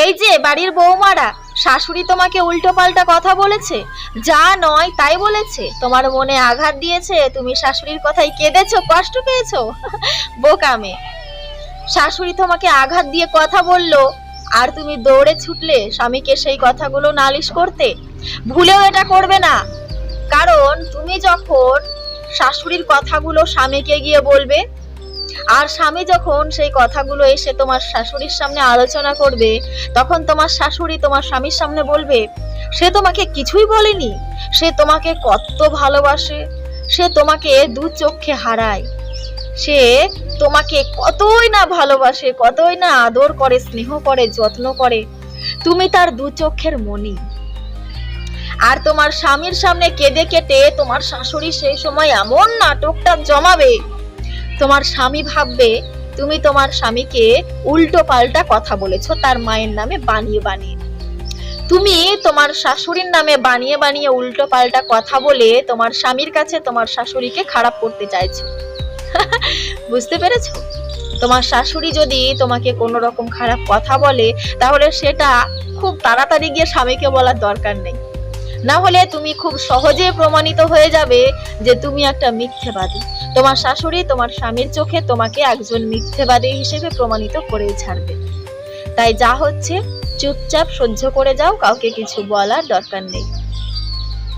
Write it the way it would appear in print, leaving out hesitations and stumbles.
এই যে বাড়ির বৌমারা, শাশুড়ি তোমাকে উল্টো পাল্টা কথা বলেছে, যা নয় তাই বলেছে, তোমার মনে আঘাত দিয়েছে, তুমি শাশুড়ির কথায় কেঁদেছো, কষ্ট পেয়েছো। বোকা মেয়ে। শাশুড়ি তোমাকে আঘাত দিয়ে কথা বললো আর তুমি দৌড়ে ছুটলে স্বামীকে সেই কথাগুলো নালিশ করতে। ভুলেও এটা করবে না, কারণ তুমি যখন শাশুড়ির কথাগুলো স্বামীকে গিয়ে বলবে, আর স্বামী যখন সেই কথাগুলো এসে তোমার শাশুড়ির সামনে আলোচনা করবে, তখন তোমার শাশুড়ি তোমার স্বামীর সামনে বলবে, সে তোমাকে কিছুই বলেনি, সে তোমাকে কত ভালোবাসে, সে তোমাকে দু চোখে হারায়, সে তোমাকে কতই না ভালোবাসে, কতই না আদর করে, স্নেহ করে, যত্ন করে, তুমি তার দু চোখের মণি। আর তোমার স্বামীর সামনে কেঁদে কেটে তোমার শাশুড়ি সেই সময় এমন নাটকটা জমাবে, তোমার স্বামী ভাববে তুমি তোমার স্বামীকে উল্টো পাল্টা কথা বলেছো তার মায়ের নামে বানিয়ে বানিয়ে। তুমি তোমার শাশুড়ির নামে বানিয়ে বানিয়ে উল্টো পাল্টা কথা বলে তোমার স্বামীর কাছে তোমার শাশুড়িকে খারাপ করতে চাইছো। বুঝতে পেরেছো? তোমার শাশুড়ি যদি তোমাকে কোনো রকম খারাপ কথা বলে, তাহলে সেটা খুব তাড়াতাড়ি গিয়ে স্বামীকে বলার দরকার নেই, না হলে তুমি খুব সহজে প্রমাণিত হয়ে যাবে যে তুমি একটা মিথ্যেবাদী। তোমার শাশুড়ি তোমার স্বামীর চোখে তোমাকে একজন মিথ্যেবাদী হিসেবে প্রমাণিত করেই ছাড়বে। তাই যা হচ্ছে চুপচাপ সহ্য করে যাও, কাউকে কিছু বলার দরকার নেই।